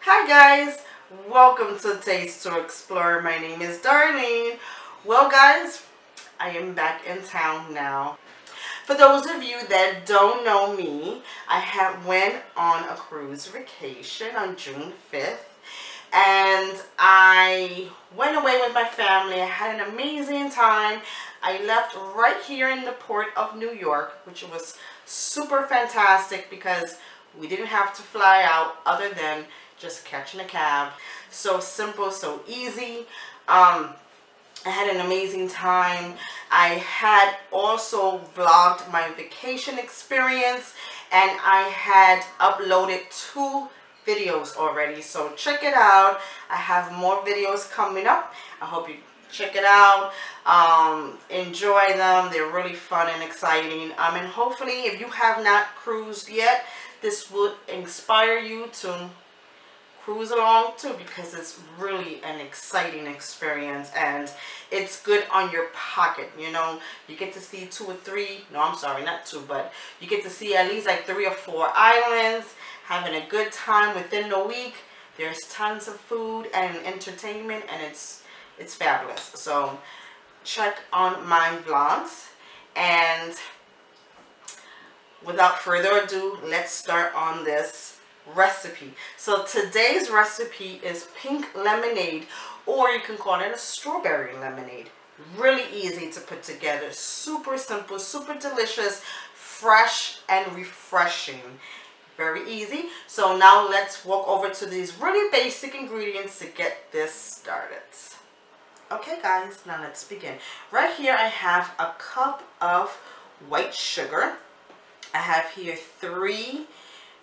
Hi guys, welcome to Taste to Explore. My name is Darlene. Well guys, I am back in town now. For those of you that don't know me, I went on a cruise vacation on June 5th. And I went away with my family. I had an amazing time. I left right here in the port of New York, which was super fantastic because we didn't have to fly out other than just catching a cab. So simple, so easy. I had an amazing time. I had also vlogged my vacation experience, and I had uploaded 2 videos already, so check it out. I have more videos coming up. I hope you check it out. Enjoy them. They're really fun and exciting. And hopefully if you have not cruised yet, this would inspire you to cruise along too, because it's really an exciting experience and it's good on your pocket. You know, you get to see 2 or 3, no, I'm sorry, not 2, but you get to see at least like 3 or 4 islands, having a good time within the week. There's tons of food and entertainment, and it's fabulous. So check on my vlogs, and without further ado, let's start on this recipe. So today's recipe is pink lemonade, or you can call it a strawberry lemonade. Really easy to put together, super simple, super delicious, fresh and refreshing. Very easy. So now let's walk over to these really basic ingredients to get this started. Okay guys, now let's begin. Right here I have a cup of white sugar. I have here 3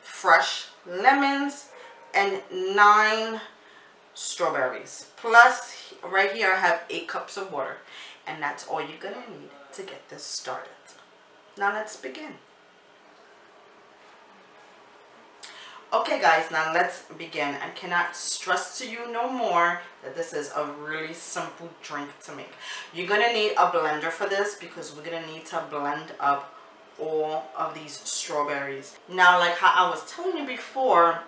fresh lemons and 9 strawberries. Plus right here I have 8 cups of water, and that's all you're gonna need to get this started. Now let's begin. Okay guys, now let's begin. I cannot stress to you no more that this is a really simple drink to make. You're gonna need a blender for this because we're gonna need to blend up all of these strawberries. Now, like how I was telling you before,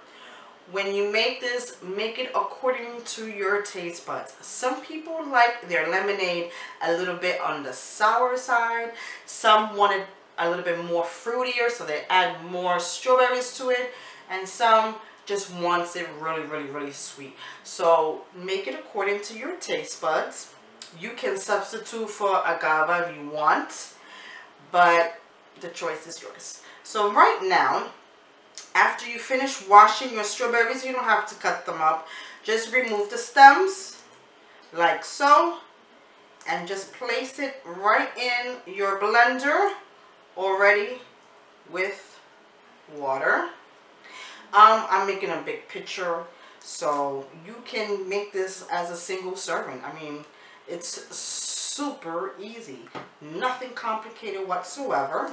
when you make this, make it according to your taste buds. Some people like their lemonade a little bit on the sour side. Some want it a little bit more fruitier, so they add more strawberries to it. And some just wants it really, really, really sweet. So make it according to your taste buds. You can substitute for agave if you want, but the choice is yours. So right now, after you finish washing your strawberries, you don't have to cut them up. Just remove the stems like so, and just place it right in your blender already with water. I'm making a big pitcher, so you can make this as a single serving. I mean, it's super easy, nothing complicated whatsoever.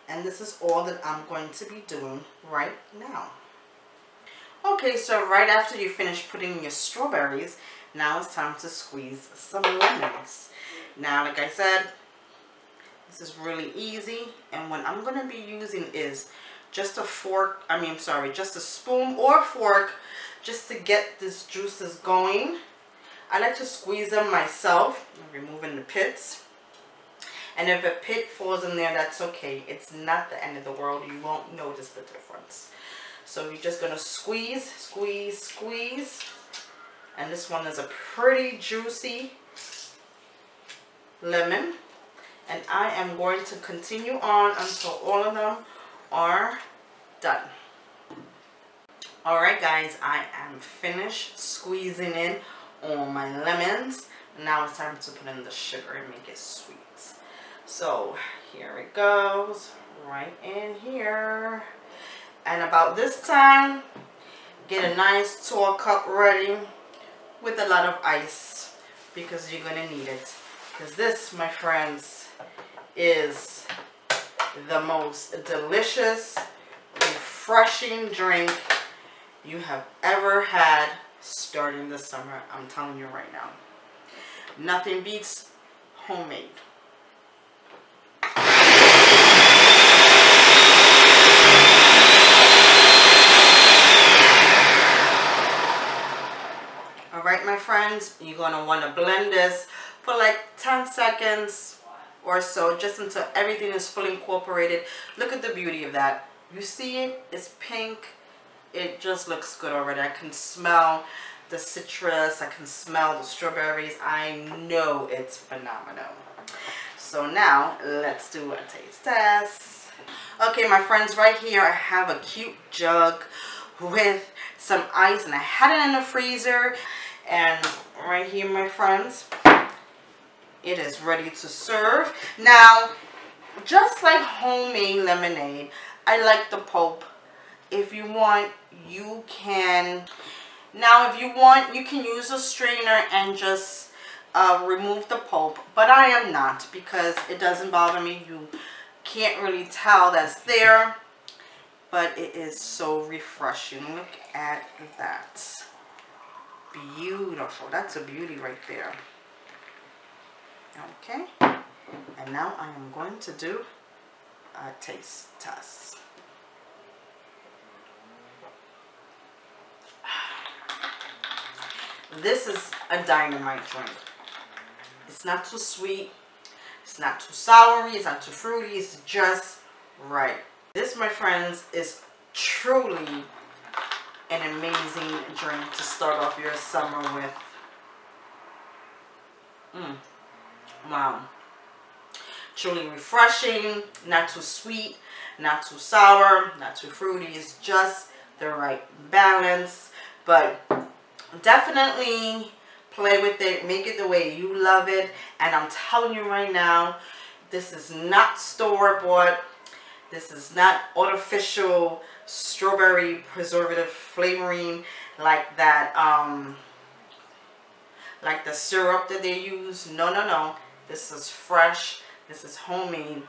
And this is all that I'm going to be doing right now. Okay, so right after you finish putting in your strawberries, now it's time to squeeze some lemons. Now, like I said, this is really easy, and what I'm going to be using is just a fork, just a spoon or fork, just to get this juices going. I like to squeeze them myself, removing the pits. And if a pit falls in there, that's okay. It's not the end of the world. You won't notice the difference. So you're just going to squeeze, squeeze, squeeze. And this one is a pretty juicy lemon. And I am going to continue on until all of them are done. Alright guys, I am finished squeezing in all my lemons. Now it's time to put in the sugar and make it sweet. So here it goes, right in here. And about this time, get a nice tall cup ready with a lot of ice, because you're gonna need it. Because this, my friends, is the most delicious, refreshing drink you have ever had starting this summer. I'm telling you right now. Nothing beats homemade. friends, you're going to want to blend this for like 10 seconds or so, just until everything is fully incorporated. Look at the beauty of that. You see it? It's pink. It just looks good already. I can smell the citrus. I can smell the strawberries. I know it's phenomenal. So now let's do a taste test. Okay, my friends, right here I have a cute jug with some ice, and I had it in the freezer. And right here, my friends, it is ready to serve. Now, just like homemade lemonade, I like the pulp. If you want, you can. Now, if you want, you can use a strainer and just remove the pulp. But I am not, because it doesn't bother me. You can't really tell that's there. But it is so refreshing. Look at that. Beautiful. That's a beauty right there. Okay. And now I am going to do a taste test. This is a dynamite drink. It's not too sweet. It's not too soury. It's not too fruity. It's just right. This, my friends, is truly an amazing drink to start off your summer with. Wow. Truly refreshing, not too sweet, not too sour, not too fruity. It's just the right balance. But definitely play with it, make it the way you love it. And I'm telling you right now, this is not store-bought. This is not artificial strawberry preservative flavoring like that, like the syrup that they use. No, no, no. This is fresh. This is homemade.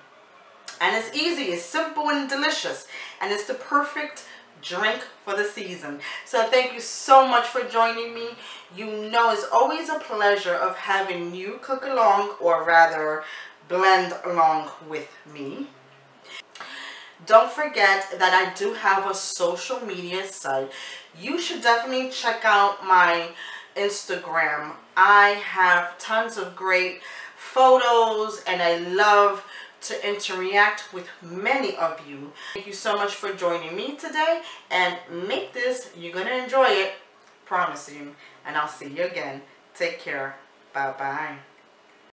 And it's easy. It's simple and delicious. And it's the perfect drink for the season. So thank you so much for joining me. You know, it's always a pleasure of having you cook along, or rather blend along with me. Don't forget that I do have a social media site. You should definitely check out my Instagram. I have tons of great photos, and I love to interact with many of you. Thank you so much for joining me today, and make this, you're going to enjoy it, promise you. And I'll see you again. Take care. Bye bye.